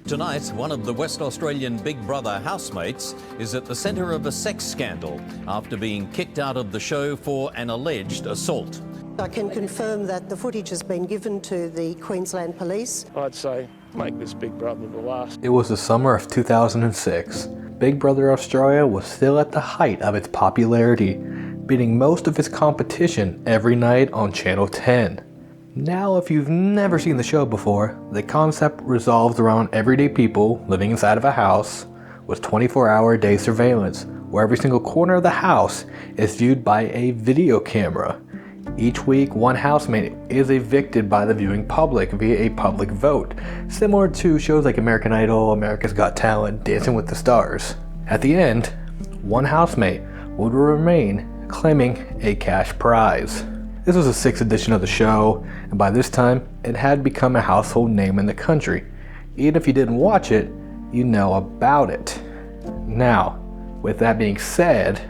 Tonight, one of the West Australian Big Brother housemates is at the centre of a sex scandal after being kicked out of the show for an alleged assault. I can confirm that the footage has been given to the Queensland Police. I'd say make this Big Brother the last. It was the summer of 2006. Big Brother Australia was still at the height of its popularity, beating most of its competition every night on Channel 10. Now, if you've never seen the show before, the concept revolves around everyday people living inside of a house with 24-hour-a-day surveillance, where every single corner of the house is viewed by a video camera. Each week, one housemate is evicted by the viewing public via a public vote, similar to shows like American Idol, America's Got Talent, Dancing with the Stars. At the end, one housemate would remain, claiming a cash prize. This was the 6th edition of the show, and by this time, it had become a household name in the country. Even if you didn't watch it, you know about it. Now, with that being said,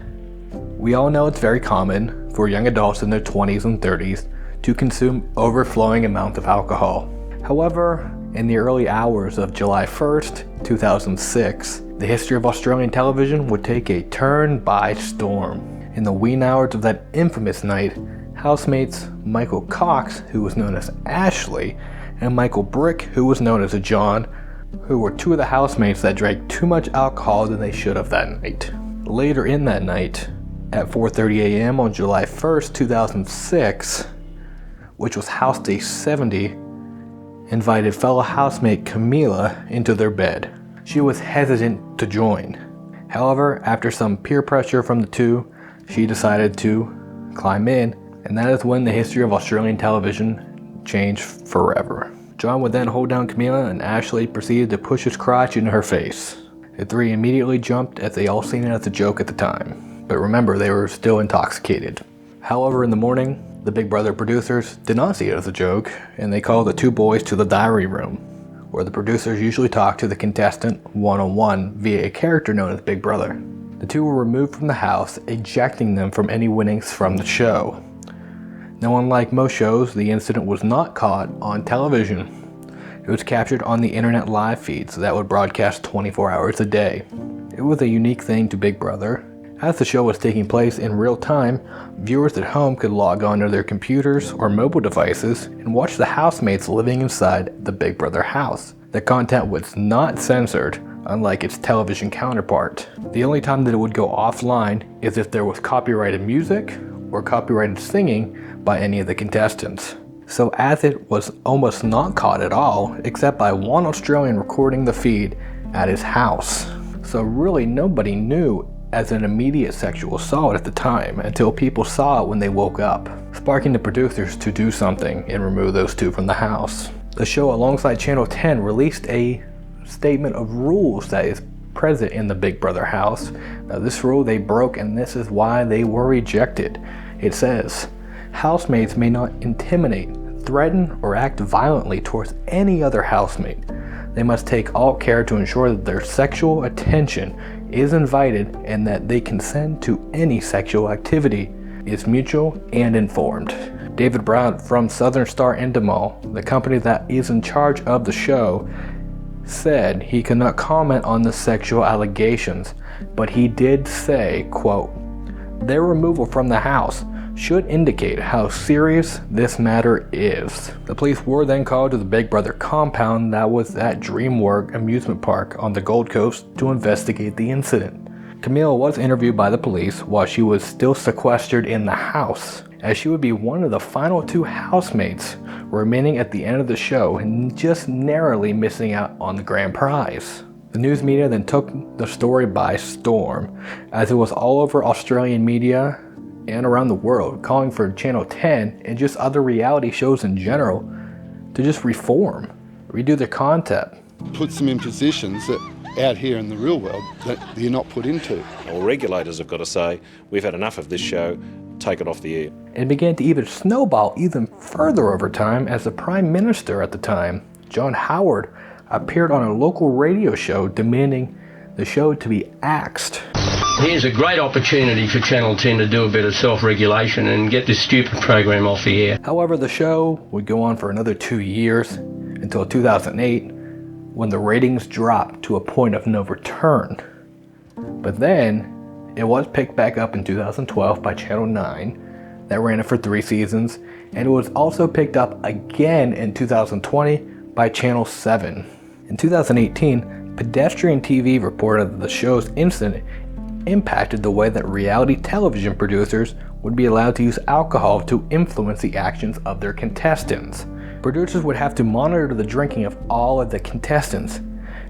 we all know it's very common for young adults in their 20s and 30s to consume overflowing amounts of alcohol. However, in the early hours of July 1st, 2006, the history of Australian television would take a turn by storm. In the wee hours of that infamous night, housemates Michael Cox, who was known as Ashley, and Michael Brick, who was known as John, who were two of the housemates that drank too much alcohol than they should have that night. Later in that night, at 4:30 a.m. on July 1st, 2006, which was house day 70, invited fellow housemate Camila into their bed. She was hesitant to join. However, after some peer pressure from the two, she decided to climb in, and that is when the history of Australian television changed forever. John would then hold down Camila, and Ashley proceeded to push his crotch into her face. The three immediately jumped, as they all seen it as a joke at the time. But remember, they were still intoxicated. However, in the morning, the Big Brother producers did not see it as a joke, and they called the two boys to the diary room, where the producers usually talk to the contestant one-on-one via a character known as Big Brother. The two were removed from the house, ejecting them from any winnings from the show. Now, unlike most shows, the incident was not caught on television. It was captured on the internet live feeds that would broadcast 24 hours a day. It was a unique thing to Big Brother. As the show was taking place in real time, viewers at home could log on to their computers or mobile devices and watch the housemates living inside the Big Brother house. The content was not censored, unlike its television counterpart. The only time that it would go offline is if there was copyrighted music or copyrighted singing by any of the contestants. So as it was almost not caught at all, except by one Australian recording the feed at his house. So really nobody knew as an immediate sexual assault at the time, until people saw it when they woke up, sparking the producers to do something and remove those two from the house. The show, alongside Channel 10, released a statement of rules that is present in the Big Brother house. Now, this rule they broke, and this is why they were rejected. It says, housemates may not intimidate, threaten, or act violently towards any other housemate. They must take all care to ensure that their sexual attention is invited and that they consent to any sexual activity is mutual and informed. David Brown from Southern Star Endemol, the company that is in charge of the show, said he could not comment on the sexual allegations, but he did say, quote, "Their removal from the house should indicate how serious this matter is." The police were then called to the Big Brother compound that was at DreamWorks amusement park on the Gold Coast to investigate the incident. Camila was interviewed by the police while she was still sequestered in the house, as she would be one of the final two housemates remaining at the end of the show and just narrowly missing out on the grand prize. The news media then took the story by storm, as it was all over Australian media and around the world, calling for Channel 10 and just other reality shows in general to just reform, redo their content. Puts them in positions that out here in the real world that you're not put into. Well, regulators have got to say, we've had enough of this show, take it off the air. It began to even snowball even further over time, as the Prime Minister at the time, John Howard, appeared on a local radio show demanding the show to be axed. Here's a great opportunity for Channel 10 to do a bit of self-regulation and get this stupid program off the air. However, the show would go on for another 2 years, until 2008, when the ratings dropped to a point of no return. But then, it was picked back up in 2012 by Channel 9, that ran it for 3 seasons, and it was also picked up again in 2020 by Channel 7. In 2018, Pedestrian TV reported that the show's incident impacted the way that reality television producers would be allowed to use alcohol to influence the actions of their contestants. Producers would have to monitor the drinking of all of the contestants,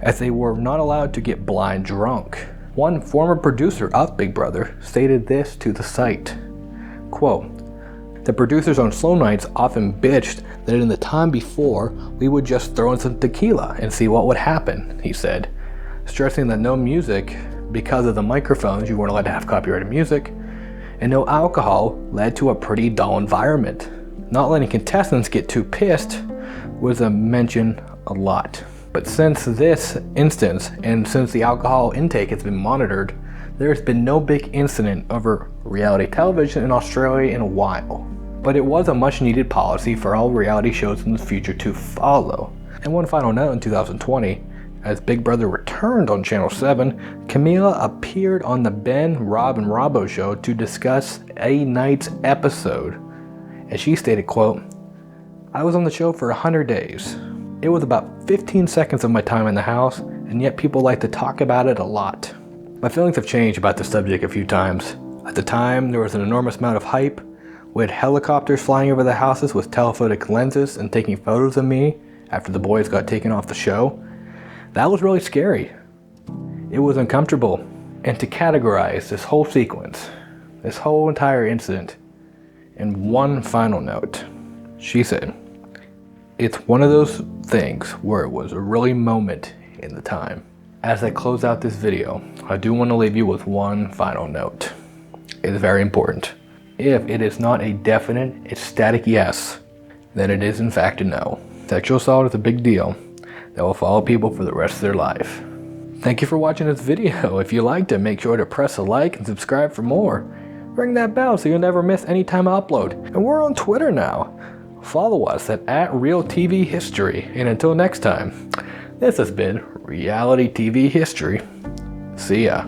as they were not allowed to get blind drunk. One former producer of Big Brother stated this to the site, quote, "The producers on slow nights often bitched that in the time before, we would just throw in some tequila and see what would happen," he said, stressing that no music, because of the microphones, you weren't allowed to have copyrighted music, and no alcohol led to a pretty dull environment. Not letting contestants get too pissed was mentioned a lot. But since this instance, and since the alcohol intake has been monitored, there's been no big incident over reality television in Australia in a while. But it was a much needed policy for all reality shows in the future to follow. And one final note, in 2020, as Big Brother returned on Channel 7, Camila appeared on the Ben, Rob, and Robbo show to discuss a night's episode. And she stated, quote, "I was on the show for 100 days. It was about 15 seconds of my time in the house, and yet people like to talk about it a lot. My feelings have changed about the subject a few times. At the time, there was an enormous amount of hype. We had helicopters flying over the houses with telephotic lenses and taking photos of me after the boys got taken off the show. That was really scary. It was uncomfortable. And to categorize this whole sequence, this whole entire incident, in one final note, she said, it's one of those things where it was a really moment in the time. As I close out this video, I do want to leave you with one final note. It is very important. If it is not a definite, ecstatic yes, then it is in fact a no. Sexual assault is a big deal that will follow people for the rest of their life. Thank you for watching this video. If you liked it, make sure to press a like and subscribe for more. Ring that bell so you'll never miss any time I upload. And we're on Twitter now. Follow us at @RealTVHistory. And until next time, this has been Reality TV History. See ya.